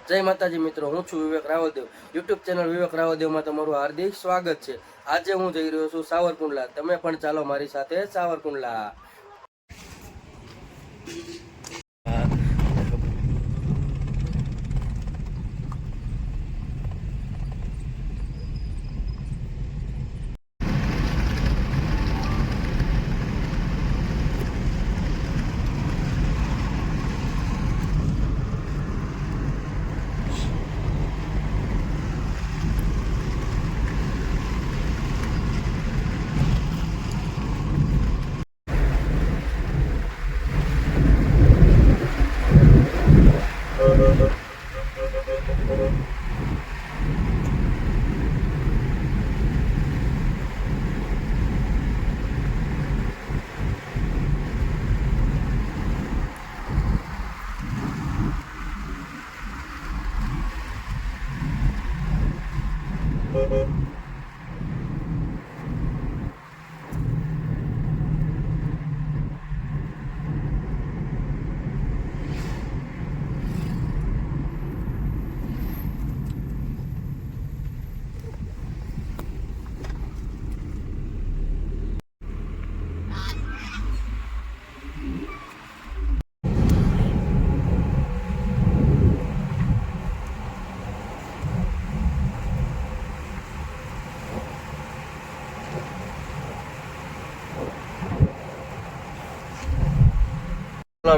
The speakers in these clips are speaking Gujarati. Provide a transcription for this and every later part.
જય માતાજી મિત્રો, હું છું વિવેક રાવલદેવ. યુટ્યુબ ચેનલ વિવેક રાવલદેવમાં તમારું હાર્દિક સ્વાગત છે. આજે હું જઈ રહ્યો છું સાવરકુંડલા. તમે પણ ચાલો મારી સાથે સાવરકુંડલા.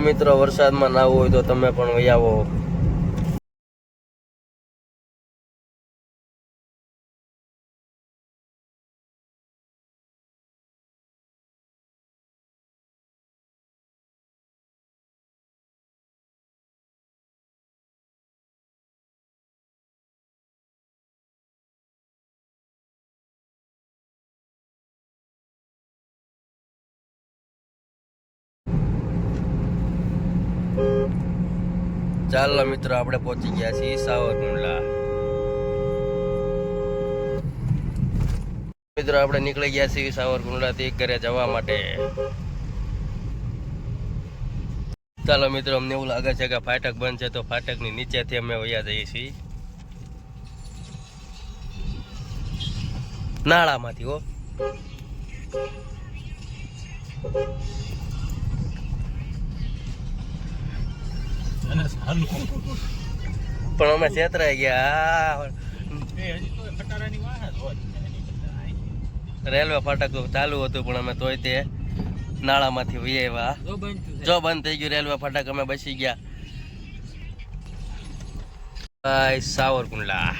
મિત્રો, વરસાદમાં નાવું હોય તો તમે પણ વહી આવો. ચાલો મિત્રો, આપણે પહોંચી ગયા છીએ સાવરકુંડલા. મિત્રો, આપણે નીકળી ગયા છીએ સાવરકુંડલાથી ઘરે જવા માટે. ચાલો મિત્રો, અમને એવું લાગે છે કે ફાટક બંધ છે, તો ફાટકની નીચેથી અમે વયા જઈએ છીએ નાળામાંથી. હો, પણ અમે છેતરાઈ ગયા. રેલવે ફાટક તો ચાલુ હતું, પણ અમે તોય તે નાળામાંથી વયા. જો બંધ થઈ ગયું રેલવે ફાટક, અમે બસી ગયા સાવરકુંડલા.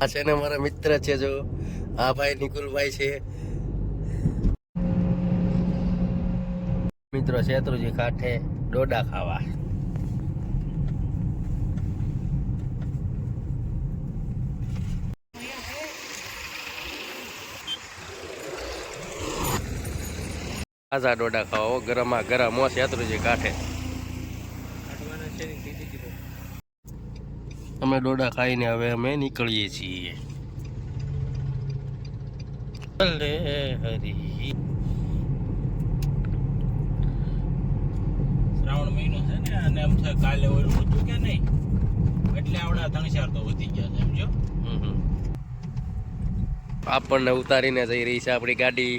આ છે ને મારા મિત્ર છે, જો આ ભાઈ નિકુલભાઈ છે. મિત્રો, શેત્રુજી કાંઠે ડોડા ખાવા. તાજા ડોડા ખાવા, ગરમા ગરમ હો, શેત્રુજી કાંઠે. અમે ડોડા ખાઈને હવે અમે નીકળીએ છીએ. હરે હરી. શ્રાવણ મહિનો છે ને, અને એમ છે કાલે ઓલું હતું કે નહીં, એટલે આવડા 3-4 તો વધી ગયા છે, સમજો. આપણને ઉતારીને જઈ રહી છે આપણી ગાડી.